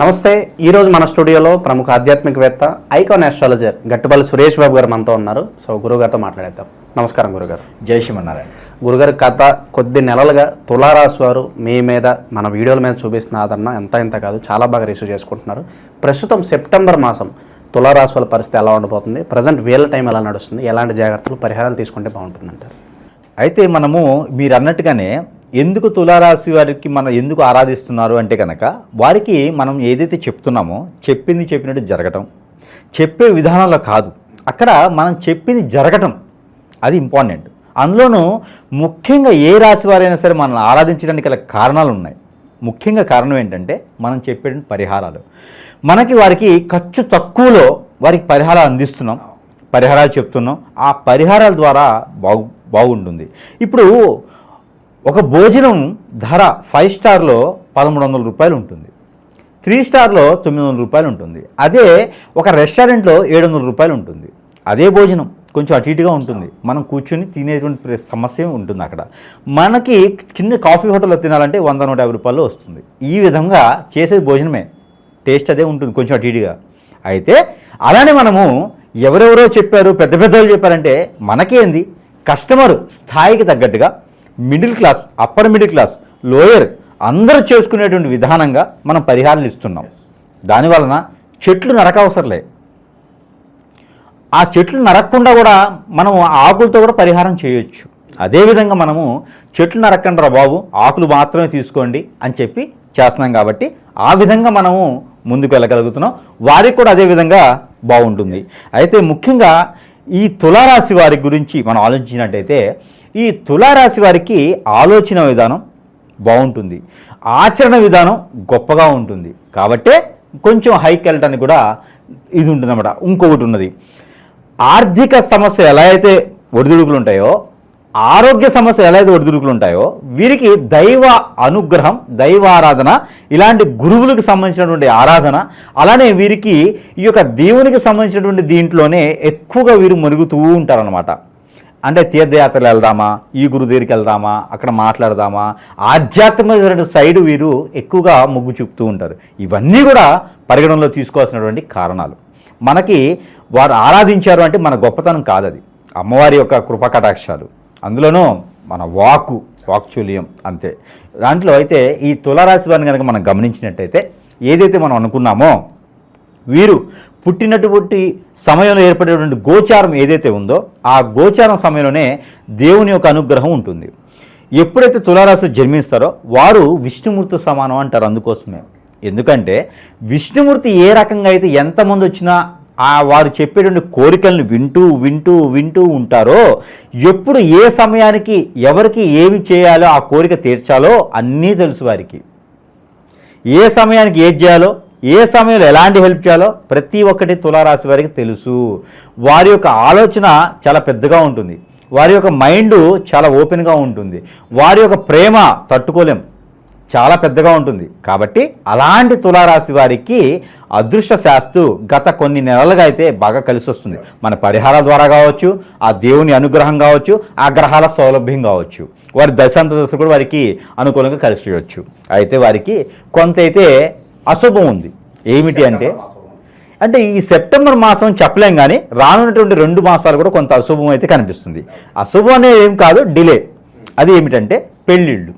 నమస్తే. ఈరోజు మన స్టూడియోలో ప్రముఖ ఆధ్యాత్మికవేత్త ఐకాన్ ఆస్ట్రాలజర్ గట్టుపల్లి సురేష్ బాబు గారు మనతో ఉన్నారు. సో గురుగారితో మాట్లాడేద్దాం. నమస్కారం గురుగారు. జై శ్రీమన్నారాయణ. గురుగారు, గత కొద్ది నెలలుగా తులారాశి వారు మీ మీద మన వీడియోల మీద చూపిస్తున్న ఆదరణ ఇంత కాదు, చాలా బాగా రిసీవ్ చేసుకుంటున్నారు. ప్రస్తుతం సెప్టెంబర్ మాసం తులారాశి వాళ్ళ పరిస్థితి ఎలా ఉండబోతుంది, ప్రజెంట్ వీళ్ళ టైం ఎలా నడుస్తుంది, ఎలాంటి జాగ్రత్తలు పరిహారాలు తీసుకుంటే బాగుంటుందంటారు? అయితే మనము మీరు అన్నట్టుగానే ఎందుకు తులారాశి వారికి మనం ఎందుకు ఆరాధిస్తున్నారు అంటే కనుక, వారికి మనం ఏదైతే చెప్తున్నామో చెప్పినట్టు జరగటం, చెప్పే విధానంలో కాదు, అక్కడ మనం చెప్పింది జరగటం, అది ఇంపార్టెంట్. అందులోనూ ముఖ్యంగా ఏ రాశి వారైనా సరే మనల్ని ఆరాధించడానికి గల కారణాలు ఉన్నాయి. ముఖ్యంగా కారణం ఏంటంటే మనం చెప్పే పరిహారాలు. వారికి ఖర్చు తక్కువలో వారికి పరిహారాలు అందిస్తున్నాం, పరిహారాలు చెప్తున్నాం. ఆ పరిహారాల ద్వారా బాగుంటుంది. ఇప్పుడు ఒక భోజనం ధర 5 స్టార్లో 1300 రూపాయలు ఉంటుంది, 3 స్టార్లో 900 రూపాయలు ఉంటుంది. అదే ఒక రెస్టారెంట్లో 700 రూపాయలు ఉంటుంది. అదే భోజనం కొంచెం అటు ఇటుగా ఉంటుంది, మనం కూర్చొని తినేటువంటి సమస్య ఉంటుంది. అక్కడ మనకి చిన్న కాఫీ హోటల్లో తినాలంటే 100-150 రూపాయలు వస్తుంది. ఈ విధంగా చేసేది భోజనమే, టేస్ట్ అదే ఉంటుంది, కొంచెం అటు ఇటుగా. అయితే అలానే మనము ఎవరెవరో చెప్పారు, పెద్ద పెద్దవాళ్ళు చెప్పారంటే మనకేంది, కస్టమర్ స్థాయికి తగ్గట్టుగా middle class, upper middle class, lower అందరూ చేసుకునేటువంటి విధానంగా మనం పరిహారాలు ఇస్తున్నాం. దానివలన చెట్లు నరకవసరలే. ఆ చెట్లు నరకకుండా కూడా మనం ఆకులతో కూడా పరిహారం చేయొచ్చు. అదేవిధంగా మనము చెట్లు నరక్కండి రా బాబు, ఆకులు మాత్రమే తీసుకోండి అని చెప్పి చేస్తున్నాం. కాబట్టి ఆ విధంగా మనము ముందుకు వెళ్ళగలుగుతున్నాం. వారికి కూడా అదేవిధంగా బాగుంటుంది. అయితే ముఖ్యంగా ఈ తులారాశి వారి గురించి మనం ఆలోచించినట్టయితే, ఈ తులారాశి వారికి ఆలోచన విధానం బాగుంటుంది, ఆచరణ విధానం గొప్పగా ఉంటుంది. కాబట్టే కొంచెం హైకి వెళ్ళడానికి కూడా ఇది ఉంటుందన్నమాట. ఇంకొకటి ఉన్నది, ఆర్థిక సమస్య ఎలా అయితే ఒడిదుడుకులు ఉంటాయో, ఆరోగ్య సమస్య ఎలా అయితే ఒడిదుడుకులు ఉంటాయో, వీరికి దైవ అనుగ్రహం, దైవారాధన, ఇలాంటి గురువులకు సంబంధించినటువంటి ఆరాధన, అలానే వీరికి ఈ యొక్క దేవునికి సంబంధించినటువంటి దీంట్లోనే ఎక్కువగా వీరు మునుగుతూ ఉంటారనమాట. అంటే తీర్థయాత్రలు వెళ్దామా, ఈ గురు దగ్గరికి వెళ్దామా, అక్కడ మాట్లాడదామా, ఆధ్యాత్మిక సైడ్ వీరు ఎక్కువగా మొగ్గు చూపుతూ ఉంటారు. ఇవన్నీ కూడా పరిగణనలో తీసుకోవాల్సినటువంటి కారణాలు. మనకి వారు ఆరాధించారు అంటే మన గొప్పతనం కాదు, అది అమ్మవారి యొక్క కృపకటాక్షాలు. అందులోనూ మన వాక్చూల్యం అంతే. దాంట్లో అయితే ఈ తులారాశి వారిని కనుక మనం గమనించినట్టయితే, ఏదైతే మనం అనుకున్నామో వీరు పుట్టినటువంటి సమయంలో ఏర్పడేటువంటి గోచారం ఏదైతే ఉందో, ఆ గోచారం సమయంలోనే దేవుని యొక్క అనుగ్రహం ఉంటుంది. ఎప్పుడైతే తులారాశి జన్మిస్తారో వారు విష్ణుమూర్తి సమానం అంటారు. అందుకోసమే, ఎందుకంటే విష్ణుమూర్తి ఏ రకంగా అయితే ఎంతమంది వచ్చినా వారు చెప్పేటువంటి కోరికలను వింటూ ఉంటారో, ఎప్పుడు ఏ సమయానికి ఎవరికి ఏమి చేయాలో, ఆ కోరిక తీర్చాలో అన్నీ తెలుసు వారికి. ఏ సమయానికి ఏది చేయాలో, ఏ సమయంలో ఎలాంటి హెల్ప్ చేయాలో ప్రతి ఒక్కటి తులారాశి వారికి తెలుసు. వారి యొక్క ఆలోచన చాలా పెద్దగా ఉంటుంది, వారి యొక్క మైండ్ చాలా ఓపెన్గా ఉంటుంది, వారి యొక్క ప్రేమ తట్టుకోలేం, చాలా పెద్దగా ఉంటుంది. కాబట్టి అలాంటి తులారాశి వారికి అదృష్ట శాస్తు గత కొన్ని నెలలుగా అయితే బాగా కలిసి వస్తుంది. మన పరిహారాల ద్వారా కావచ్చు, ఆ దేవుని అనుగ్రహం కావచ్చు, ఆ గ్రహాల సౌలభ్యం కావచ్చు, వారి దశాంత కూడా వారికి అనుకూలంగా కలిసి వచ్చు. అయితే వారికి కొంత అయితే అశుభం ఉంది. ఏమిటి అంటే ఈ సెప్టెంబర్ మాసం చెప్పలేం, కానీ రానున్నటువంటి 2 మాసాలు కూడా కొంత అశుభం అయితే కనిపిస్తుంది. అశుభం అనేది ఏం కాదు, డిలే. అది ఏమిటంటే పెళ్ళిళ్ళు.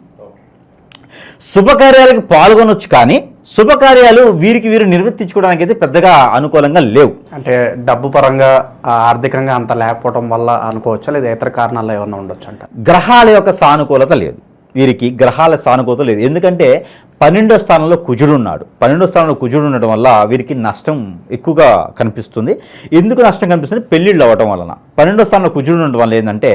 శుభకార్యాలకు పాల్గొనొచ్చు, కానీ శుభకార్యాలు వీరు నిర్వర్తించుకోవడానికి అయితే పెద్దగా అనుకూలంగా లేవు. అంటే డబ్బు పరంగా, ఆర్థికంగా అంత లేకపోవడం వల్ల అనుకోవచ్చా, లేదా ఇతర కారణాలు ఏమన్నా ఉండొచ్చు అంట? గ్రహాల యొక్క సానుకూలత లేదు వీరికి, గ్రహాల సానుకూలత లేదు. ఎందుకంటే 12వ స్థానంలో కుజుడు ఉన్నాడు. 12వ స్థానంలో కుజుడు ఉండడం వల్ల వీరికి నష్టం ఎక్కువగా కనిపిస్తుంది. ఎందుకు నష్టం కనిపిస్తుంది? పెళ్ళిళ్ళు అవ్వటం వలన. 12వ స్థానంలో కుజుడు ఉండడం వల్ల ఏంటంటే,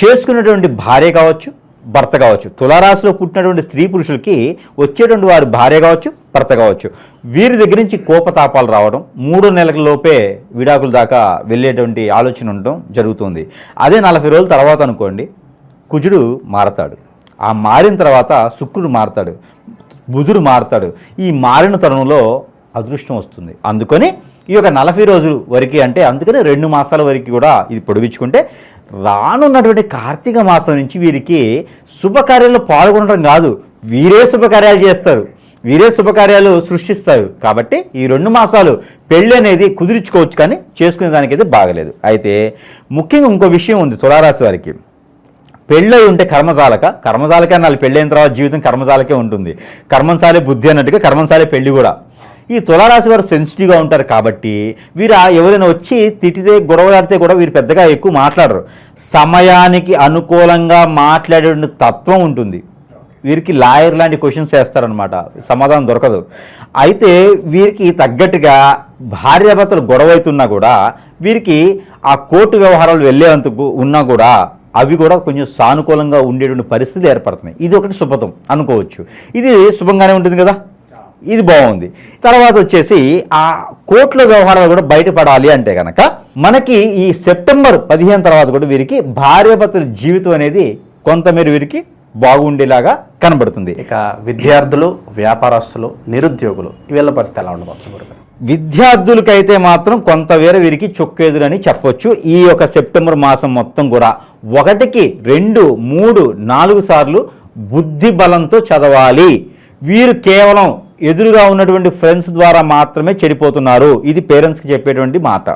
చేసుకునేటువంటి భార్య కావచ్చు, భర్త కావచ్చు, తులారాశిలో పుట్టినటువంటి స్త్రీ పురుషులకి వచ్చేటువంటి వారి భార్య కావచ్చు, భర్త కావచ్చు, వీరి దగ్గర నుంచి కోపతాపాలు రావడం, 3 నెలల లోపే విడాకుల దాకా వెళ్ళేటువంటి ఆలోచన ఉండడం జరుగుతుంది. అదే 40 రోజుల తర్వాత అనుకోండి, కుజుడు మారతాడు. ఆ మారిన తర్వాత శుక్రుడు మారతాడు, బుధుడు మారతాడు. ఈ మారిన తరుణంలో అదృష్టం వస్తుంది. అందుకని ఈ యొక్క 40 రోజుల వరకు, అంటే అందుకని 2 మాసాల వరకు కూడా ఇది పొడిగించుకుంటే, రానున్నటువంటి కార్తీక మాసం నుంచి వీరికి శుభకార్యాల్లో పాల్గొనడం కాదు, వీరే శుభకార్యాలు చేస్తారు. వీరే శుభకార్యాలు సృష్టిస్తారు. కాబట్టి ఈ 2 మాసాలు పెళ్ళి అనేది కుదిరించుకోవచ్చు, కానీ చేసుకునే దానికైతే బాగలేదు. అయితే ముఖ్యంగా ఇంకో విషయం ఉంది తులారాశి వారికి. పెళ్ళై ఉంటే కర్మజాలకే అనాలి. పెళ్ళైన తర్వాత జీవితం కర్మజాలకే ఉంటుంది. కర్మంసాలే బుద్ధి అన్నట్టుగా కర్మంసాలే పెళ్ళి కూడా. ఈ తులారాశి వారు సెన్సిటివ్గా ఉంటారు కాబట్టి వీరు ఎవరైనా వచ్చి తిట్టితే గొడవలాడితే కూడా వీరు పెద్దగా ఎక్కువ మాట్లాడరు. సమయానికి అనుకూలంగా మాట్లాడే తత్వం ఉంటుంది వీరికి. లాయర్ లాంటి క్వశ్చన్స్ వేస్తారనమాట, సమాధానం దొరకదు. అయితే వీరికి తగ్గట్టుగా భార్యాభర్తలు గొడవ అవుతున్నా కూడా వీరికి ఆ కోర్టు వ్యవహారాలు వెళ్ళేందుకు ఉన్నా కూడా అవి కూడా కొంచెం సానుకూలంగా ఉండేటువంటి పరిస్థితులు ఏర్పడుతున్నాయి. ఇది ఒకటి శుభతం అనుకోవచ్చు. ఇది శుభంగానే ఉంటుంది కదా, ఇది బాగుంది. తర్వాత వచ్చేసి ఆ కోర్టుల వ్యవహారాలు కూడా బయటపడాలి అంటే కనుక మనకి ఈ సెప్టెంబర్ 15 తర్వాత కూడా వీరికి భార్యాభర్తల జీవితం అనేది కొంతమేర వీరికి బాగుండేలాగా కనబడుతుంది. ఇక విద్యార్థులు, వ్యాపారస్తులు, నిరుద్యోగులు వీళ్ళ పరిస్థితి ఎలా ఉండబోతుంది? విద్యార్థులకైతే మాత్రం కొంతవేర వీరికి చొక్కేదురని చెప్పొచ్చు. ఈ యొక్క సెప్టెంబర్ మాసం మొత్తం కూడా 1కి 2, 3, 4 సార్లు బుద్ధి బలంతో చదవాలి. వీరు కేవలం ఎదురుగా ఉన్నటువంటి ఫ్రెండ్స్ ద్వారా మాత్రమే చెడిపోతున్నారు. ఇది పేరెంట్స్కి చెప్పేటువంటి మాట.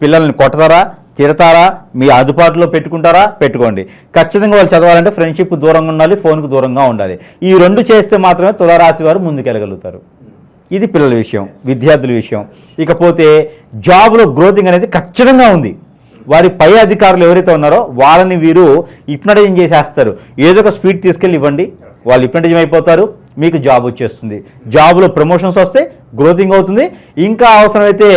పిల్లల్ని కొట్టతారా, తిడతారా, మీ అందుబాటులో పెట్టుకుంటారా, పెట్టుకోండి. ఖచ్చితంగా వాళ్ళు చదవాలంటే ఫ్రెండ్షిప్ దూరంగా ఉండాలి, ఫోన్కు దూరంగా ఉండాలి. ఈ 2 చేస్తే మాత్రమే తులారాశి వారు ముందుకెళ్ళగలుగుతారు. ఇది పిల్లల విషయం, విద్యార్థుల విషయం. ఇకపోతే జాబ్లో గ్రోతింగ్ అనేది ఖచ్చితంగా ఉంది. వారి పై అధికారులు ఎవరైతే ఉన్నారో వాళ్ళని వీరు హిప్నటైజింగ్ చేసేస్తారు. ఏదో ఒక స్పీడ్ తీసుకెళ్ళి ఇవ్వండి, వాళ్ళు హిప్నటైజింగ్ అయిపోతారు, మీకు జాబ్ వచ్చేస్తుంది. జాబ్లో ప్రమోషన్స్ వస్తే గ్రోతింగ్ అవుతుంది. ఇంకా అవసరమైతే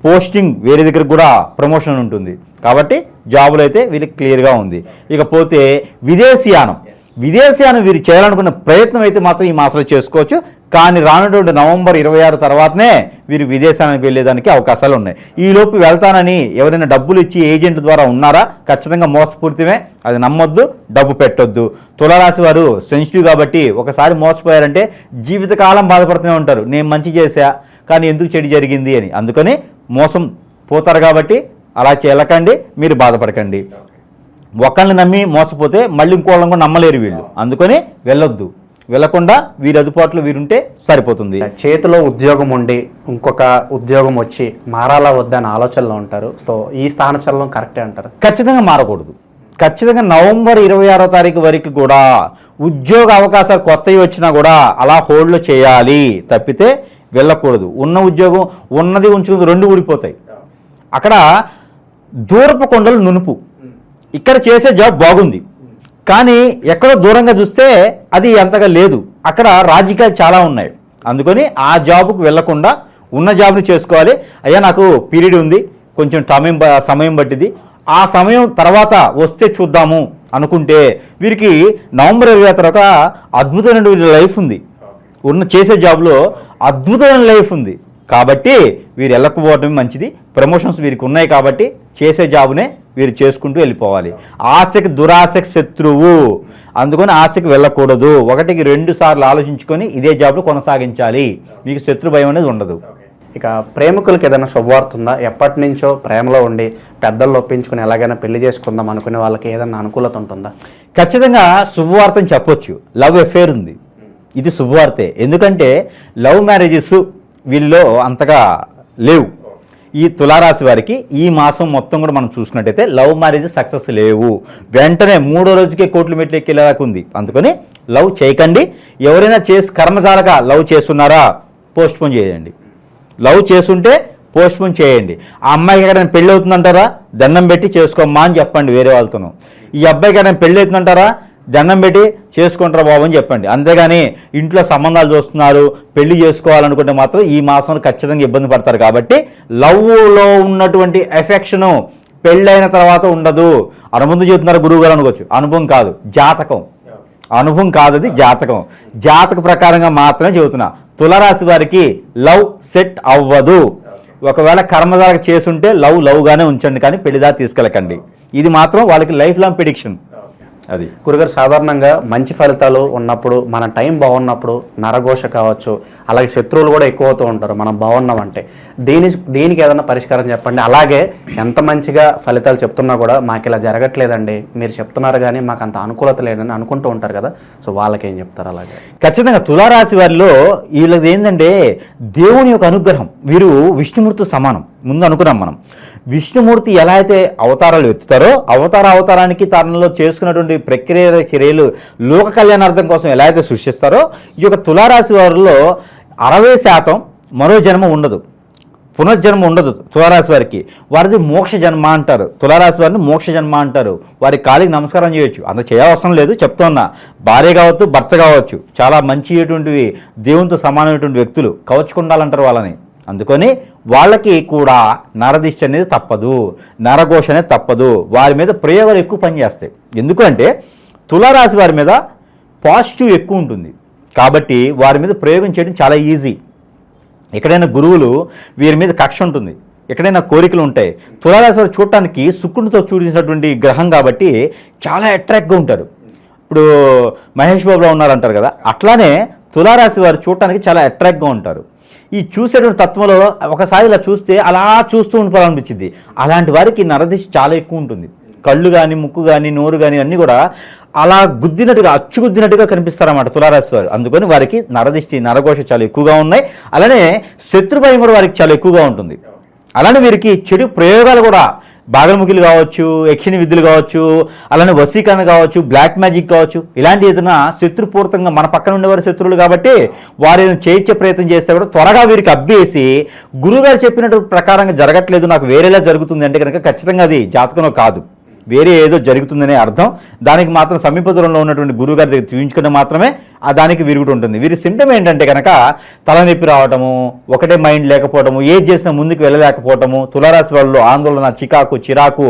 పోస్టింగ్ వేరే దగ్గర కూడా ప్రమోషన్ ఉంటుంది. కాబట్టి జాబులు అయితే వీళ్ళకి క్లియర్గా ఉంది. ఇకపోతే విదేశీయానం వీరు చేయాలనుకున్న ప్రయత్నం అయితే మాత్రం ఈ మాసంలో చేసుకోవచ్చు. కానీ రానున్నటువంటి నవంబర్ 26 తర్వాతనే వీరు విదేశానికి వెళ్ళేదానికి అవకాశాలు ఉన్నాయి. ఈలోపు వెళ్తానని ఎవరైనా డబ్బులు ఇచ్చి ఏజెంట్ ద్వారా ఉన్నారా, ఖచ్చితంగా మోసపూరితమే, అది నమ్మొద్దు, డబ్బు పెట్టొద్దు. తులారాశి వారు సెన్సిటివ్ కాబట్టి ఒకసారి మోసపోయారంటే జీవితకాలం బాధపడుతూనే ఉంటారు. నేను మంచి చేశా కానీ ఎందుకు చెడు జరిగింది అని. అందుకని మోసం పోతారు కాబట్టి అలా చేయకండి, మీరు బాధపడకండి. ఒకళ్ళని నమ్మి మోసపోతే మళ్ళీ ఇంకోళ్ళని కూడా నమ్మలేరు వీళ్ళు. అందుకని వెళ్ళొద్దు, వెళ్ళకుండా వీరి అదుపాట్లో వీరుంటే సరిపోతుంది. చేతిలో ఉద్యోగం ఉండి ఇంకొక ఉద్యోగం వచ్చి మారాలా వద్దా అని ఆలోచనలో ఉంటారు. సో ఈ స్థానచలనం కరెక్టే అంటారు? ఖచ్చితంగా మారకూడదు. ఖచ్చితంగా నవంబర్ 26వ తారీఖు వరకు కూడా ఉద్యోగ అవకాశాలు కొత్తవి వచ్చినా కూడా అలా హోల్డ్లో చేయాలి తప్పితే వెళ్ళకూడదు. ఉన్న ఉద్యోగం ఉన్నది ఉంచుకుంది 2 ఊడిపోతాయి. అక్కడ దూరపు కొండలు నునుపు. ఇక్కడ చేసే జాబ్ బాగుంది కానీ ఎక్కడో దూరంగా చూస్తే అది అంతగా లేదు. అక్కడ రాజకీయాలు చాలా ఉన్నాయి. అందుకని ఆ జాబ్కు వెళ్లకుండా ఉన్న జాబ్ని చేసుకోవాలి. అయ్యా నాకు పీరియడ్ ఉంది, కొంచెం సమయం పట్టింది, ఆ సమయం తర్వాత వస్తే చూద్దాము అనుకుంటే వీరికి నవంబర్ 26 తర్వాత అద్భుతమైన లైఫ్ ఉంది. చేసే జాబ్లో అద్భుతమైన లైఫ్ ఉంది. కాబట్టి వీరు వెళ్ళకపోవడం మంచిది. ప్రమోషన్స్ వీరికి ఉన్నాయి కాబట్టి చేసే జాబునే వీరు చేసుకుంటూ వెళ్ళిపోవాలి. ఆశకి దురాశకి శత్రువు, అందుకని ఆశకి వెళ్ళకూడదు. 1కి 2 సార్లు ఆలోచించుకొని ఇదే జాబ్లో కొనసాగించాలి. మీకు శత్రు భయం అనేది ఉండదు. ఇక ప్రేమికులకి ఏదైనా శుభవార్త ఉందా? ఎప్పటి నుంచో ప్రేమలో ఉండి పెద్దలు ఒప్పించుకుని ఎలాగైనా పెళ్లి చేసుకుందాం అనుకునే వాళ్ళకి ఏదైనా అనుకూలత ఉంటుందా? ఖచ్చితంగా శుభవార్తని చెప్పొచ్చు. లవ్ అఫేర్ ఉంది, ఇది శుభవార్తే. ఎందుకంటే లవ్ మ్యారేజెస్ వీళ్ళలో అంతగా లేవు. ఈ తులారాశి వారికి ఈ మాసం మొత్తం కూడా మనం చూసుకున్నట్టయితే లవ్ మ్యారేజెస్ సక్సెస్ లేవు. వెంటనే 3వ రోజుకే కోర్టులు మెట్లు ఎక్కేలాగా ఉంది. అందుకని లవ్ చేయకండి. ఎవరైనా కర్మజాలగా లవ్ చేస్తున్నారా, పోస్ట్పోన్ చేయండి. లవ్ చేస్తుంటే పోస్ట్పోన్ చేయండి. ఆ అమ్మాయికి ఎక్కడైనా పెళ్ళి అవుతుందంటారా, దండం పెట్టి చేసుకోమ్మా అని చెప్పండి వేరే వాళ్ళతోనూ. ఈ అబ్బాయికి ఎక్కడైనా పెళ్ళి అవుతుందంటారా, దండం పెట్టి చేసుకుంటారా బాబు అని చెప్పండి. అంతేగాని ఇంట్లో సంబంధాలు చూస్తున్నారు, పెళ్లి చేసుకోవాలనుకుంటే మాత్రం ఈ మాసంలో ఖచ్చితంగా ఇబ్బంది పడతారు. కాబట్టి లవ్లో ఉన్నటువంటి ఎఫెక్షను పెళ్ళైన తర్వాత ఉండదు. అనుబంధం చెబుతున్నారు గురువు గారు అనుకోవచ్చు. అనుభవం కాదు, జాతకం. అనుభవం కాదు, అది జాతకం. జాతక ప్రకారంగా మాత్రమే చెబుతున్నా. తులారాశి వారికి లవ్ సెట్ అవ్వదు. ఒకవేళ కర్మదాలకు చేసుంటే లవ్గానే ఉంచండి, కానీ పెళ్లిదాకా తీసుకెళ్ళకండి. ఇది మాత్రం వాళ్ళకి లైఫ్ లాంగ్ ప్రిడిక్షన్. అది గురుగారు సాధారణంగా మంచి ఫలితాలు ఉన్నప్పుడు మన టైం బాగున్నప్పుడు నరఘోష కావచ్చు, అలాగే శత్రువులు కూడా ఎక్కువ అవుతూ ఉంటారు మనం బాగున్నామంటే. దీనికి ఏదైనా పరిష్కారం చెప్పండి. అలాగే ఎంత మంచిగా ఫలితాలు చెప్తున్నా కూడా మాకు ఇలా జరగట్లేదండి, మీరు చెప్తున్నారు కానీ మాకు అంత అనుకూలత లేదని అనుకుంటూ ఉంటారు కదా, సో వాళ్ళకేం చెప్తారు? అలాగే ఖచ్చితంగా తులారాశి వారిలో వీళ్ళది ఏంటంటే దేవుని యొక్క అనుగ్రహం. వీరు విష్ణుమూర్తి సమానం. ముందు అనుకున్నాం మనం, విష్ణుమూర్తి ఎలా అయితే అవతారాలు ఎత్తుతారో అవతారానికి తనలో చేసుకున్నటువంటి ప్రక్రియ క్రియలు లోక కళ్యాణార్థం కోసం ఎలా అయితే సృష్టిస్తారో, ఈ యొక్క తులారాశి వారిలో 60% మరో జన్మ ఉండదు, పునర్జన్మ ఉండదు తులారాశి వారికి. వారిది మోక్ష జన్మ అంటారు. తులారాశి వారిని మోక్ష జన్మ అంటారు. వారి కాలికి నమస్కారం చేయొచ్చు, అంత చేయవసరం లేదు. చెప్తున్నా, భార్య కావచ్చు, భర్త కావచ్చు, చాలా మంచిటువంటి దేవునితో సమానమైనటువంటి వ్యక్తులు కవచుకుండాలంటారు వాళ్ళని. అందుకని వాళ్ళకి కూడా నరదిష్టి అనేది తప్పదు, నరఘోష అనేది తప్పదు. వారి మీద ప్రయోగాలు ఎక్కువ పనిచేస్తాయి. ఎందుకంటే తులారాశి వారి మీద పాజిటివ్ ఎక్కువ ఉంటుంది కాబట్టి వారి మీద ప్రయోగం చేయడం చాలా ఈజీ. ఎక్కడైనా గురువులు వీరి మీద కక్ష ఉంటుంది, ఎక్కడైనా కోరికలు ఉంటాయి. తులారాశి వారు చూడటానికి శుక్రునితో చూడించినటువంటి గ్రహం కాబట్టి చాలా అట్రాక్ట్గా ఉంటారు. ఇప్పుడు మహేష్ బాబులో ఉన్నారంటారు కదా, అట్లానే తులారాశి వారు చూడటానికి చాలా అట్రాక్ట్గా ఉంటారు. ఈ చూసేటువంటి తత్వంలో ఒకసారి ఇలా చూస్తే అలా చూస్తూ ఉండిపోవాలనిపించింది. అలాంటి వారికి నరదిష్టి చాలా ఎక్కువ ఉంటుంది. కళ్ళు కానీ, ముక్కు కానీ, నోరు కానీ అన్నీ కూడా అలా గుద్దినట్టుగా, అచ్చుగుద్దినట్టుగా కనిపిస్తారన్నమాట తులారాశి వారు. అందుకని వారికి నరదిష్టి, నరఘోష చాలా ఎక్కువగా ఉన్నాయి. అలానే శత్రుభయం కూడా వారికి చాలా ఎక్కువగా ఉంటుంది. అలానే వీరికి చెడు ప్రయోగాలు కూడా, బాగలముఖిలు కావచ్చు, యక్షిణి విద్యలు కావచ్చు, అలానే వశీకరణ కావచ్చు, బ్లాక్ మ్యాజిక్ కావచ్చు, ఇలాంటి ఏదైనా శత్రుపూర్తంగా మన పక్కన ఉండేవారు శత్రువులు కాబట్టి వారు ఏదైనా చేయించే ప్రయత్నం చేస్తే కూడా త్వరగా వీరికి అబ్బేసి గురువుగారు చెప్పినట్టు ప్రకారంగా జరగట్లేదు, నాకు వేరేలా జరుగుతుంది అంటే కనుక ఖచ్చితంగా అది జాతకంలో కాదు, వేరే ఏదో జరుగుతుందనే అర్థం. దానికి మాత్రం సమీప దూరంలో ఉన్నటువంటి గురువుగారి దగ్గర చూపించుకుంటే మాత్రమే దానికి విరుగుడు ఉంటుంది. వీరి సిమ్టమ్ ఏంటంటే కనుక తలనొప్పి రావటము, ఒకటే మైండ్ లేకపోవటము, ఏది చేసినా ముందుకు వెళ్ళలేకపోవటము, తులారాశి వాళ్ళు ఆందోళన, చిరాకు,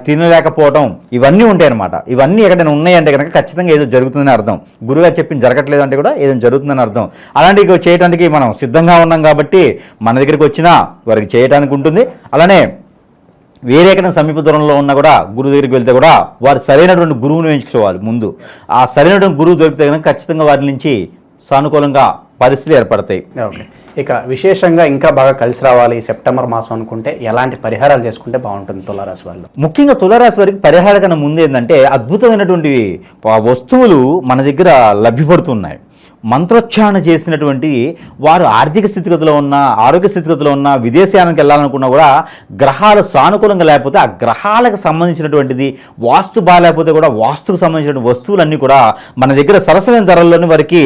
తినలేకపోవటం, ఇవన్నీ ఉంటాయన్నమాట. ఇవన్నీ ఎక్కడైనా ఉన్నాయంటే కనుక ఖచ్చితంగా ఏదో జరుగుతుందని అర్థం. గురువుగారు చెప్పింది జరగట్లేదు అంటే కూడా ఏదో జరుగుతుందని అర్థం. అలాంటివి చేయడానికి మనం సిద్ధంగా ఉన్నాం కాబట్టి మన దగ్గరికి వచ్చినా వారికి చేయడానికి ఉంటుంది. అలానే వేరే ఎక్కడైనా సమీప దూరంలో ఉన్నా కూడా గురువు దగ్గరికి వెళ్తే కూడా వారు సరైనటువంటి గురువును ఎంచుకోవాలి. ముందు ఆ సరైనటువంటి గురువు దొరికితే కనుక ఖచ్చితంగా వారి నుంచి సానుకూలంగా పరిస్థితులు ఏర్పడతాయి. ఓకే, ఇక విశేషంగా ఇంకా బాగా కలిసి రావాలి సెప్టెంబర్ మాసం అనుకుంటే ఎలాంటి పరిహారాలు చేసుకుంటే బాగుంటుంది తులారాశి వాళ్ళు? ముఖ్యంగా తులారాశి వారికి పరిహారం కన్నా ముందు ఏంటంటే అద్భుతమైనటువంటి వస్తువులు మన దగ్గర లభ్యపడుతున్నాయి. మంత్రోచ్చారణ చేసినటువంటి వారు ఆర్థిక స్థితిగతిలో ఉన్న, ఆరోగ్య స్థితిగతిలో ఉన్న, విదేశయానికి వెళ్ళాలనుకున్నా కూడా గ్రహాలు సానుకూలంగా లేకపోతే ఆ గ్రహాలకు సంబంధించినటువంటిది, వాస్తు బాగాలేకపోతే కూడా వాస్తుకు సంబంధించిన వస్తువులన్నీ కూడా మన దగ్గర సరసమైన ధరల్లోనే వారికి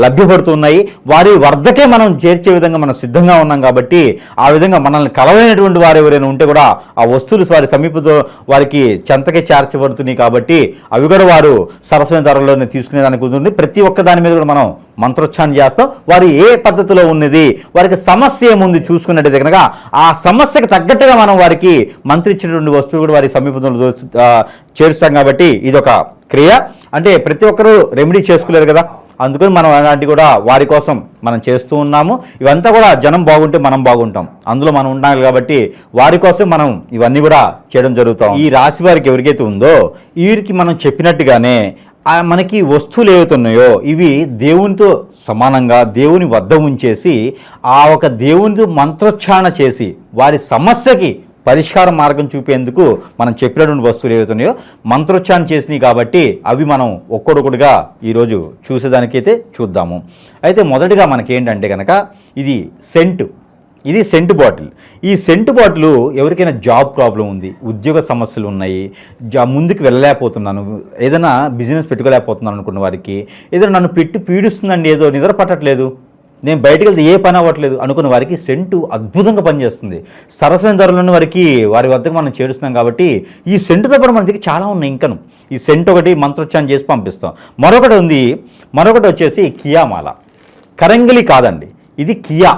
లభ్యపడుతున్నాయి. వారి వద్దకే మనం చేర్చే విధంగా మనం సిద్ధంగా ఉన్నాం కాబట్టి ఆ విధంగా మనల్ని కలవైనటువంటి వారు ఎవరైనా ఉంటే కూడా ఆ వస్తువులు వారి సమీపంలో వారికి చెంతకే చేర్చబడుతున్నాయి కాబట్టి అవి కూడా వారు సరసమైన ధరల్లోనే తీసుకునేదానికి ఉంటుంది. ప్రతి ఒక్క దాని మీద కూడా మనం మంత్రోచ్చారణ చేస్తాం. వారు ఏ పద్ధతిలో ఉన్నది, వారికి సమస్య ఏముంది చూసుకున్నట్టయితే కనుక ఆ సమస్యకు తగ్గట్టుగా మనం వారికి మంత్రి ఇచ్చినటువంటి వస్తువులు కూడా వారి సమీపంలో చేరుస్తాం. కాబట్టి ఇదొక క్రియ. అంటే ప్రతి ఒక్కరూ రెమెడీ చేసుకోలేరు కదా, అందుకని మనం అలాంటి కూడా వారి కోసం మనం చేస్తూ ఉన్నాము. ఇవంతా కూడా జనం బాగుంటే మనం బాగుంటాం, అందులో మనం ఉండాలి కాబట్టి వారి కోసం మనం ఇవన్నీ కూడా చేయడం జరుగుతాం. ఈ రాశి వారికి ఎవరికైతే ఉందో వీరికి మనం చెప్పినట్టుగానే మనకి వస్తువులు ఏవైతే ఉన్నాయో ఇవి దేవునితో సమానంగా దేవుని వద్ద ఉంచేసి ఆ ఒక దేవునితో మంత్రోచ్చారణ చేసి వారి సమస్యకి పరిష్కార మార్గం చూపేందుకు మనం చెప్పినటువంటి వస్తువులు ఏవైతున్నాయో మంత్రోచ్చారణ చేసినాయి కాబట్టి అవి మనం ఒక్కొక్కటిగా ఈరోజు చూసేదానికైతే చూద్దాము. అయితే మొదటిగా మనకేంటంటే కనుక ఇది సెంట్ బాటిల్. ఈ సెంట్ బాటిల్ ఎవరికైనా జాబ్ ప్రాబ్లం ఉంది, ఉద్యోగ సమస్యలు ఉన్నాయి, ముందుకు వెళ్ళలేకపోతున్నాను, ఏదైనా బిజినెస్ పెట్టుకోలేకపోతున్నాను అనుకున్న వారికి, ఏదైనా నన్ను పెట్టి పీడిస్తుందండి, ఏదో నిద్ర పట్టట్లేదు, నేను బయటకు వెళ్తే ఏ పని అవ్వట్లేదు అనుకున్న వారికి సెంటు అద్భుతంగా పనిచేస్తుంది. సరసమైన ధరలను వారికి వారి వద్దకు మనం చేరుస్తున్నాం కాబట్టి ఈ సెంటుతో పాటు మన దగ్గర చాలా ఉన్నాయి. ఇంకను ఈ సెంట్ ఒకటి మంత్రోచ్చారణ చేసి పంపిస్తాం. మరొకటి వచ్చేసి కియామాల. కరంగిలి కాదండి, ఇది కియా.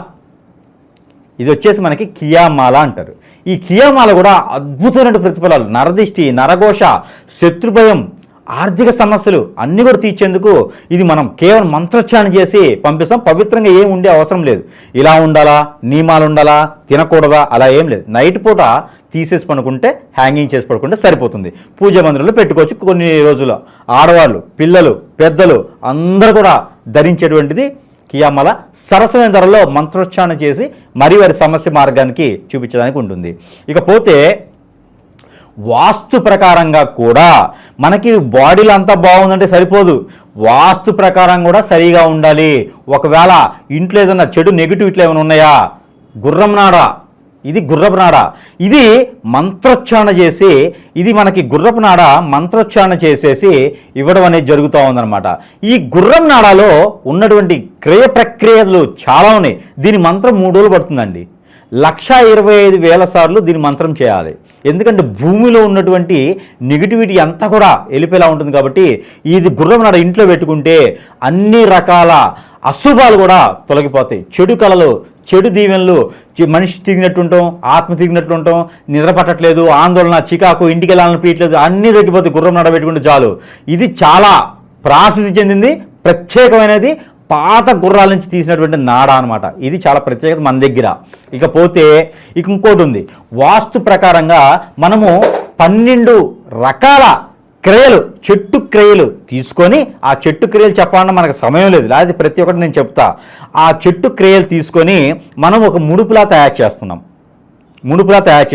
ఇది వచ్చేసి మనకి కియామాల అంటారు. ఈ కియామాల కూడా అద్భుతమైన ప్రతిఫలాలు, నరదిష్టి, నరఘోష, శత్రుభయం, ఆర్థిక సమస్యలు అన్నీ కూడా తీర్చేందుకు ఇది మనం కేవలం మంత్రోచ్చారణ చేసి పంపిస్తాం. పవిత్రంగా ఏం ఉండే అవసరం లేదు. ఇలా ఉండాలా, నియమాలు ఉండాలా, తినకూడదా, అలా ఏం లేదు. నైట్ పూట తీసేసి పడుకుంటే, హ్యాంగింగ్ చేసి పడుకుంటే సరిపోతుంది. పూజ మందిరంలో పెట్టుకోవచ్చు. కొన్ని రోజులు ఆడవాళ్ళు, పిల్లలు, పెద్దలు అందరూ కూడా ధరించేటువంటిది కియామల. సరసమైన ధరలో మంత్రోచ్చారణ చేసి మరి వారి సమస్య మార్గానికి చూపించడానికి ఉంటుంది. ఇకపోతే వాస్తు ప్రకారంగా కూడా మనకి బాడీలో అంతా బాగుందంటే సరిపోదు, వాస్తు ప్రకారం కూడా సరిగా ఉండాలి. ఒకవేళ ఇంట్లో ఏదైనా చెడు నెగిటివ్ ఇట్లా ఏమైనా ఉన్నాయా, గుర్రం నాడ, ఇది గుర్రపు నాడ, ఇది మంత్రోచ్చారణ చేసి, ఇది మనకి గుర్రపు నాడ మంత్రోచ్చారణ చేసేసి ఇవ్వడం అనేది జరుగుతూ ఉందన్నమాట. ఈ గుర్రం నాడలో ఉన్నటువంటి క్రియ ప్రక్రియలు చాలా ఉన్నాయి. దీని మంత్రం 3 రోజులు పడుతుందండి. 1,25,000 సార్లు దీని మంత్రం చేయాలి. ఎందుకంటే భూమిలో ఉన్నటువంటి నెగిటివిటీ అంతా కూడా వెళ్ళిపోయేలా ఉంటుంది. కాబట్టి ఇది గుర్రం నాడ ఇంట్లో పెట్టుకుంటే అన్ని రకాల అశుభాలు కూడా తొలగిపోతాయి. చెడు కళలు, చెడు దీవెనలు, మనిషి తిరిగినట్టుంటాం, ఆత్మ తిరిగినట్లుంటాం, నిద్ర పట్టట్లేదు, ఆందోళన, చికాకు, ఇంటికి వెళ్ళాలని పీయట్లేదు, అన్నీ తగ్గిపోతాయి గుర్రం నాడ పెట్టుకుంటే చాలు. ఇది చాలా ప్రసిద్ధి చెందింది, ప్రత్యేకమైనది. పాత గుర్రాల నుంచి తీసినటువంటి నాడ అనమాట. ఇది చాలా ప్రత్యేకత మన దగ్గర. ఇకపోతే ఇంకోటి ఉంది. వాస్తు ప్రకారంగా మనము 12 రకాల క్రియలు, చెట్టు క్రియలు తీసుకొని, ఆ చెట్టు క్రియలు చెప్పాలన్నా మనకు సమయం లేదు, లేదా ప్రతి ఒక్కటి నేను చెప్తా. ఆ చెట్టు క్రియలు తీసుకొని మనం ఒక ముడుపులా తయారు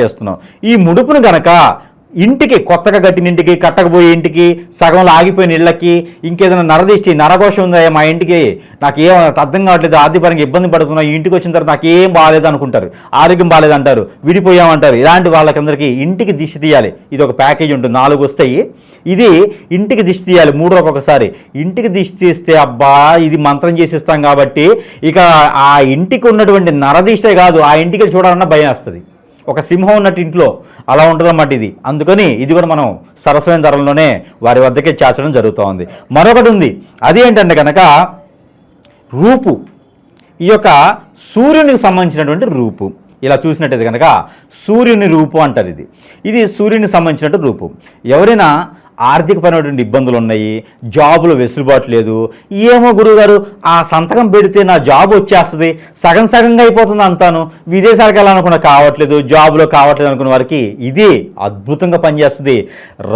చేస్తున్నాం. ఈ ముడుపును గనక ఇంటికి, కొత్తగా కట్టిన ఇంటికి, కట్టకపోయే ఇంటికి, సగంలో ఆగిపోయిన ఇళ్ళకి, ఇంకేదైనా నరదిష్టి, నరఘోషం ఉందా మా ఇంటికి, నాకు ఏం అర్థం కావట్లేదు, ఆర్థికపరంగా ఇబ్బంది పడుతున్నా, ఈ ఇంటికి వచ్చిన తర్వాత నాకు ఏం బాగాలేదు అనుకుంటారు, ఆరోగ్యం బాగాలేదంటారు, విడిపోయామంటారు. ఇలాంటి వాళ్ళకందరికీ ఇంటికి దిష్టి తీయాలి. ఇది ఒక ప్యాకేజ్ ఉంటుంది, 4 వస్తాయి. ఇది ఇంటికి దిష్టి తీయాలి 3 రోజులకు ఒకసారి. ఇంటికి దిష్టి తీస్తే అబ్బా ఇది మంత్రం చేసిస్తాం కాబట్టి ఇక ఆ ఇంటికి ఉన్నటువంటి నరదిష్టే కాదు, ఆ ఇంటికి చూడాలన్నా భయం వస్తుంది. ఒక సింహం ఉన్నట్టు ఇంట్లో అలా ఉంటుందన్నమాట ఇది. అందుకని ఇది కూడా మనం సరసమైన ధరల్లోనే వారి వద్దకే చేర్చడం జరుగుతూ ఉంది. మరొకటి ఉంది, అది ఏంటంటే కనుక రూపు. ఈ యొక్క సూర్యునికి సంబంధించినటువంటి రూపు. ఇలా చూసినట్టయితే కనుక సూర్యుని రూపు అంటారు. ఇది సూర్యునికి సంబంధించినట్టు రూపు. ఎవరైనా ఆర్థికపరమైనటువంటి ఇబ్బందులు ఉన్నాయి, జాబులో వెసులుబాటు లేదు, ఏమో గురువుగారు ఆ సంతకం పెడితే నా జాబ్ వచ్చేస్తుంది, సగం సగంగా అయిపోతుంది అంతాను, విదేశాలకు వెళ్ళాలనుకున్నా కావట్లేదు, జాబులో కావట్లేదు అనుకున్న వారికి ఇది అద్భుతంగా పనిచేస్తుంది.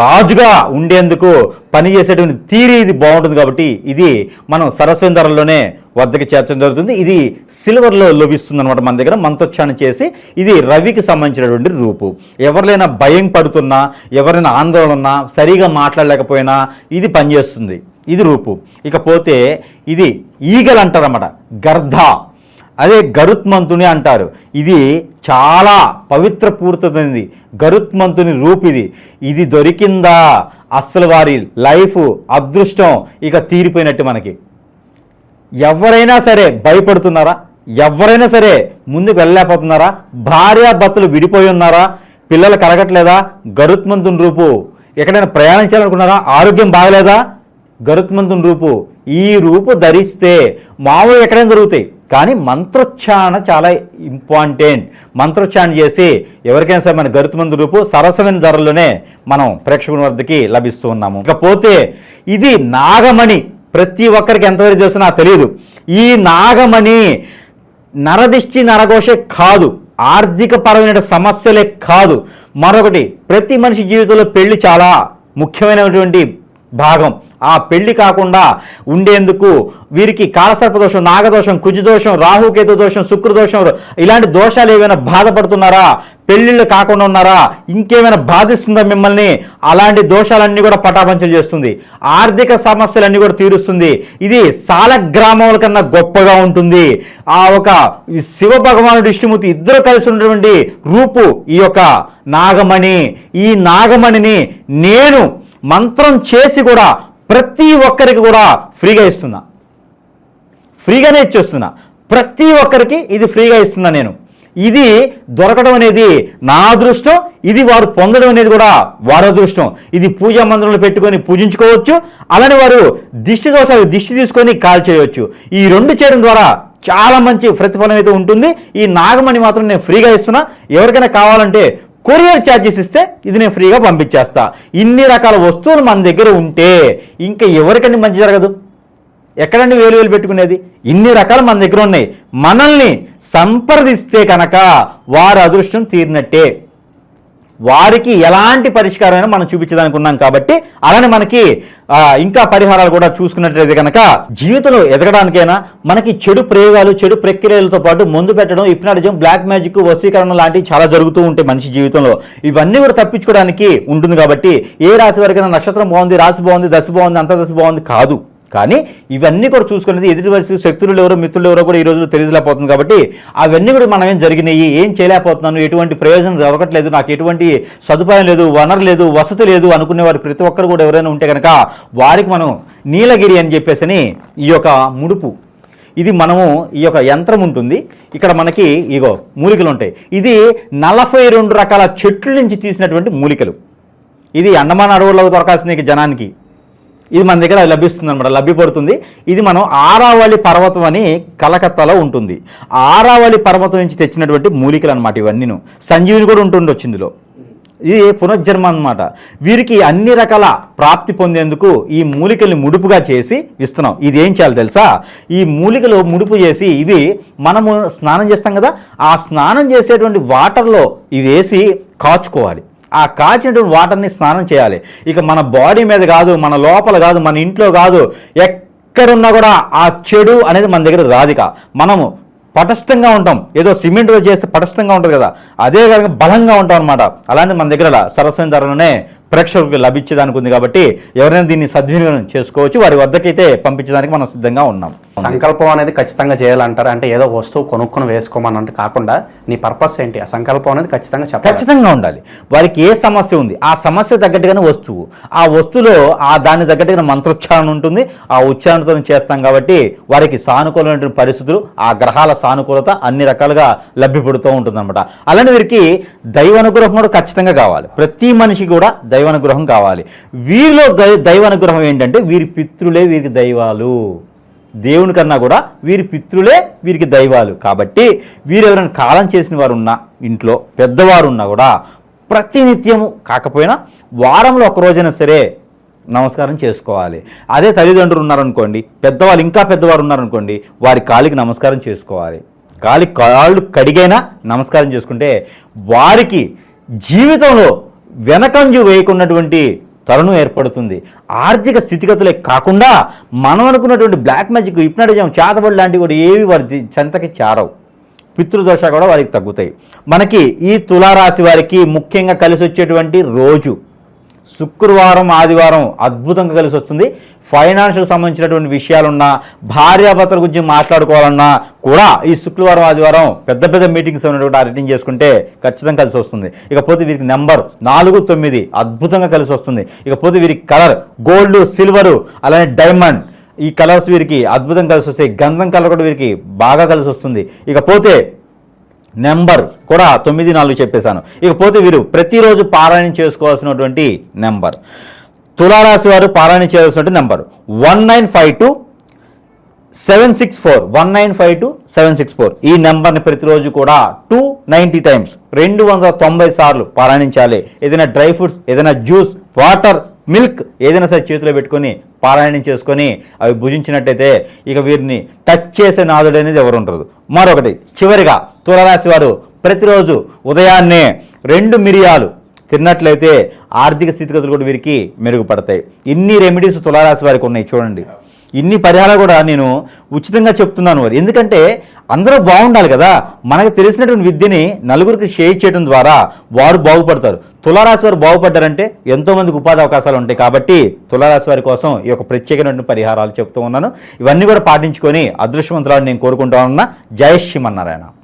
రాజుగా ఉండేందుకు పనిచేసేటువంటి తీరి ఇది బాగుంటుంది. కాబట్టి ఇది మనం సరస్వతి ధరల్లోనే వద్దకి చేర్చడం జరుగుతుంది. ఇది సిల్వర్లో లభిస్తుంది అనమాట మన దగ్గర. మంత్రోచ్చారణ చేసి ఇది రవికి సంబంధించినటువంటి రూపు. ఎవరినైనా భయం పడుతున్నా, ఎవరైనా ఆందోళన ఉన్నా, సరిగా మాట్లాడలేకపోయినా ఇది పనిచేస్తుంది. ఇది రూపు. ఇకపోతే ఇది ఈగలు అంటారన్నమాట, గర్ధ, అదే గరుత్మంతుని అంటారు. ఇది చాలా పవిత్ర పూర్తమైనది. గరుత్మంతుని రూపు ఇది దొరికిందా అస్సలు వారి లైఫ్ అదృష్టం ఇక తీరిపోయినట్టు. మనకి ఎవరైనా సరే భయపడుతున్నారా, ఎవరైనా సరే ముందుకు వెళ్ళలేకపోతున్నారా, భార్యాభర్తలు విడిపోయి ఉన్నారా, పిల్లలు కలగట్లేదా, గరుత్మంతుని రూపు. ఎక్కడైనా ప్రయాణం చేయాలనుకున్నారా, ఆరోగ్యం బాగలేదా, గరుత్మంతుని రూపు. ఈ రూపు ధరిస్తే మామూలు ఎక్కడైనా దొరుకుతాయి, కానీ మంత్రోచ్చారణ చాలా ఇంపార్టెంట్. మంత్రోచ్చారణ చేసి ఎవరికైనా సరే మన గరుత్మంతుని రూపు సరసమైన ధరల్లోనే మనం ప్రేక్షకుల వద్దకి లభిస్తూ ఉన్నాము. ఇకపోతే ఇది నాగమణి. ప్రతి ఒక్కరికి ఎంతవరకు తెలుసు నాకు తెలియదు. ఈ నాగమణి నరదిష్టి, నరఘోషే కాదు, ఆర్థిక పరమైన సమస్యలే కాదు, మరొకటి ప్రతి మనిషి జీవితంలో పెళ్లి చాలా ముఖ్యమైనటువంటి భాగం. ఆ పెళ్లి కాకుండా ఉండేందుకు వీరికి కాలసర్పదోషం, నాగదోషం, కుజదోషం, రాహుకేతు దోషం, శుక్రదోషం, ఇలాంటి దోషాలు ఏమైనా బాధపడుతున్నారా, పెళ్లిళ్ళు కాకుండా ఉన్నారా, ఇంకేమైనా బాధిస్తుందా మిమ్మల్ని, అలాంటి దోషాలన్నీ కూడా పటాపంచలు చేస్తుంది. ఆర్థిక సమస్యలన్నీ కూడా తీరుస్తుంది. ఇది సాలగ్రామముల కన్నా గొప్పగా ఉంటుంది. ఆ ఒక శివ భగవానుడు, విష్ణుమూర్తి ఇద్దరు కలిసి ఉన్నటువంటి రూపు ఈ యొక్క నాగమణి. ఈ నాగమణిని నేను మంత్రం చేసి కూడా ప్రతి ఒక్కరికి కూడా ఫ్రీగా ఇస్తున్నా, ఫ్రీగానే ఇచ్చేస్తున్నా. ప్రతి ఒక్కరికి ఇది ఫ్రీగా ఇస్తున్నా నేను. ఇది దొరకడం అనేది నా అదృష్టం, ఇది వారు పొందడం అనేది కూడా వారి అదృష్టం. ఇది పూజా మందిరంలో పెట్టుకొని పూజించుకోవచ్చు, అలానే వారు దిష్టి దోషాలు దిష్టి తీసుకొని కాల్ చేయవచ్చు. ఈ 2 చేయడం ద్వారా చాలా మంచి ప్రతిఫలం అయితే ఉంటుంది. ఈ నాగమణి మాత్రం నేను ఫ్రీగా ఇస్తున్నా. ఎవరికైనా కావాలంటే కొరియర్ ఛార్జెస్ ఇస్తే ఇది నేను ఫ్రీగా పంపించేస్తా. ఇన్ని రకాల వస్తువులు మన దగ్గర ఉంటే ఇంకా ఎవరికండి మంచి జరగదు? ఎక్కడండి వేలు పెట్టుకునేది? ఇన్ని రకాలు మన దగ్గర ఉన్నాయి. మనల్ని సంప్రదిస్తే కనుక వారి అదృష్టం తీరినట్టే. వారికి ఎలాంటి పరిష్కారమైనా మనం చూపించడానికి ఉన్నాం కాబట్టి అలానే మనకి ఇంకా పరిహారాలు కూడా చూసుకున్నట్లయితే కనుక జీవితంలో ఎదగడానికైనా మనకి చెడు ప్రయోగాలు, చెడు ప్రక్రియలతో పాటు మందు పెట్టడం, హిప్నాటిజం, బ్లాక్ మ్యాజిక్, వశీకరణ లాంటివి చాలా జరుగుతూ ఉంటాయి మనిషి జీవితంలో. ఇవన్నీ కూడా తప్పించుకోవడానికి ఉంటుంది కాబట్టి ఏ రాశి వారికైనా నక్షత్రం బాగుంది, రాశి బాగుంది, దశ బాగుంది, అంతర్దశ బాగుంది కాదు. కానీ ఇవన్నీ కూడా చూసుకునేది ఎదుటి వయసు శక్తులు ఎవరో మిత్రులు ఎవరో కూడా ఈ రోజులో తెలియలేకపోతుంది కాబట్టి అవన్నీ కూడా మనం ఏం జరిగినాయి, ఏం చేయలేకపోతున్నాను, ఎటువంటి ప్రయోజనం దొరకట్లేదు, నాకు ఎటువంటి సదుపాయం లేదు, వనరు లేదు, వసతి లేదు అనుకునే వారు ప్రతి ఒక్కరు కూడా ఎవరైనా ఉంటే కనుక వారికి మనం నీలగిరి అని చెప్పేసి ఈ యొక్క ముడుపు, ఇది మనము ఈ యొక్క యంత్రం ఉంటుంది. ఇక్కడ మనకి ఇగో మూలికలు ఉంటాయి. ఇది 42 రకాల చెట్ల నుంచి తీసినటువంటి మూలికలు. ఇది అండమాన్ అడవుల్లో దొరకాల్సిన జనానికి ఇది మన దగ్గర లభిస్తుంది అనమాట, లభ్యపడుతుంది. ఇది మనం ఆరావళి పర్వతం అని కలకత్తాలో ఉంటుంది. ఆరావళి పర్వతం నుంచి తెచ్చినటువంటి మూలికలు అనమాట ఇవన్నీను. సంజీవిని కూడా ఉంటుండొచ్చు ఇందులో. ఇది పునర్జన్మ అనమాట. వీరికి అన్ని రకాల ప్రాప్తి పొందేందుకు ఈ మూలికల్ని ముడుపుగా చేసి ఇస్తున్నాం. ఇది ఏం చేయాలి తెలుసా? ఈ మూలికలు ముడుపు చేసి ఇవి మనము స్నానం చేస్తాం కదా, ఆ స్నానం చేసేటువంటి వాటర్లో ఇవి వేసి కాచుకోవాలి. ఆ కాచినటువంటి వాటర్ని స్నానం చేయాలి. ఇక మన బాడీ మీద కాదు, మన లోపల కాదు, మన ఇంట్లో కాదు, ఎక్కడున్నా కూడా ఆ చెడు అనేది మన దగ్గర రాదిక. మనము పటిష్టంగా ఉంటాం. ఏదో సిమెంట్ చేస్తే పటిష్టంగా ఉంటుంది కదా, అదే కనుక బలంగా ఉంటాం అనమాట. అలాంటి మన దగ్గర సరస్వతి ధరలోనే ప్రేక్షకులకు లభించేదానికి ఉంది కాబట్టి ఎవరైనా దీన్ని సద్వినియోగం చేసుకోవచ్చు. వారి వద్దకైతే పంపించడానికి మనం సిద్ధంగా ఉన్నాం. సంకల్పం అనేది ఖచ్చితంగా చేయాలంటారు. అంటే ఏదో వస్తువు కొనుక్కొని వేసుకోమని కాకుండా నీ పర్పస్ ఏంటి, ఆ సంకల్పం అనేది ఖచ్చితంగా ఉండాలి. వారికి ఏ సమస్య ఉంది, ఆ సమస్య తగ్గట్టుగానే వస్తువు, ఆ వస్తువులో దాన్ని తగ్గట్టుగా మంత్రోచ్చారణ ఉంటుంది. ఆ ఉచ్చారణతో చేస్తాం కాబట్టి వారికి సానుకూలమైనటువంటి పరిస్థితులు, ఆ గ్రహాల సానుకూలత అన్ని రకాలుగా లభ్యపడుతూ ఉంటుంది అనమాట. అలానే వీరికి దైవానుగ్రహం కూడా ఖచ్చితంగా కావాలి. ప్రతి మనిషికి కూడా దైవానుగ్రహం కావాలి. వీరిలో దైవానుగ్రహం ఏంటంటే వీరి పితృలే వీరికి దైవాలు. దేవుని కన్నా కూడా వీరి పితృలే వీరికి దైవాలు. కాబట్టి వీరు ఎవరైనా కాలం చేసిన వారు ఉన్నా, ఇంట్లో పెద్దవారు ఉన్నా కూడా ప్రతినిత్యము కాకపోయినా వారంలో ఒక రోజైనా సరే నమస్కారం చేసుకోవాలి. అదే తల్లిదండ్రులు ఉన్నారనుకోండి, పెద్దవాళ్ళు ఇంకా పెద్దవారు ఉన్నారనుకోండి, వారి కాలికి నమస్కారం చేసుకోవాలి. కాళ్ళు కడిగైనా నమస్కారం చేసుకుంటే వారికి జీవితంలో వెనకంజు వేయకున్నటువంటి తరుణం ఏర్పడుతుంది. ఆర్థిక స్థితిగతులే కాకుండా మనం అనుకున్నటువంటి బ్లాక్ మ్యాజిక్, హిప్నాటిజం, చేతబడి లాంటివి కూడా ఏవి వారి చెంతకి చేరవు. పితృదోష కూడా వారికి తగ్గుతాయి. మనకి ఈ తులారాశి వారికి ముఖ్యంగా కలిసి వచ్చేటువంటి రోజు శుక్రవారం, ఆదివారం అద్భుతంగా కలిసి వస్తుంది. ఫైనాన్షియల్ సంబంధించినటువంటి విషయాలున్నా, భార్యాభర్తల గురించి మాట్లాడుకోవాలన్నా కూడా ఈ శుక్రవారం, ఆదివారం పెద్ద పెద్ద మీటింగ్స్ ఉన్నటువంటి అటెండ్ చేసుకుంటే ఖచ్చితంగా కలిసి వస్తుంది. ఇకపోతే వీరికి నెంబర్ 4, 9 అద్భుతంగా కలిసి వస్తుంది. ఇకపోతే వీరికి కలర్ గోల్డ్, సిల్వరు, అలానే డైమండ్, ఈ కలర్స్ వీరికి అద్భుతంగా కలిసి వస్తాయి. గంధం కలర్ కూడా వీరికి బాగా కలిసి వస్తుంది. ఇకపోతే నెంబర్ కూడా 9, 4 చెప్పేశాను. ఇకపోతే వీరు ప్రతిరోజు పారాయణం చేసుకోవాల్సినటువంటి నెంబర్, తులారాశి వారు పారాయణ చేయాల్సినటువంటి నెంబర్ 1952-764 1952-764. ఈ నెంబర్ని ప్రతిరోజు కూడా 290 టైమ్స్ 290 సార్లు పారాయణించాలి. ఏదైనా డ్రై ఫ్రూట్స్, ఏదైనా జ్యూస్, వాటర్, మిల్క్ ఏదైనా సరే చేతిలో పెట్టుకొని పారాయణం చేసుకొని అవి భుజించినట్టయితే ఇక వీరిని టచ్ చేసే నాదుడు అనేది ఎవరు ఉండరు. మరొకటి చివరిగా తులారాశి వారు ప్రతిరోజు ఉదయాన్నే 2 మిరియాలు తిన్నట్లయితే ఆర్థిక స్థితిగతులు కూడా వీరికి మెరుగుపడతాయి. ఇన్ని రెమెడీస్ తులారాశి వారికి ఉన్నాయి చూడండి. ఇన్ని పరిహారాలు కూడా నేను ఉచితంగా చెప్తున్నాను. వారు ఎందుకంటే అందరూ బాగుండాలి కదా. మనకు తెలిసినటువంటి విద్యని నలుగురికి షేర్ చేయడం ద్వారా వారు బాగుపడతారు. తులారాశి వారు బాగుపడ్డారంటే ఎంతోమందికి ఉపాధి అవకాశాలు ఉంటాయి. కాబట్టి తులారాశి వారి కోసం ఈ యొక్క ప్రత్యేకమైన పరిహారాలు చెప్తూ ఉన్నాను. ఇవన్నీ కూడా పాటించుకొని అదృష్టవంతులను నేను కోరుకుంటా ఉన్నా. జై శ్రీమన్నారాయణ.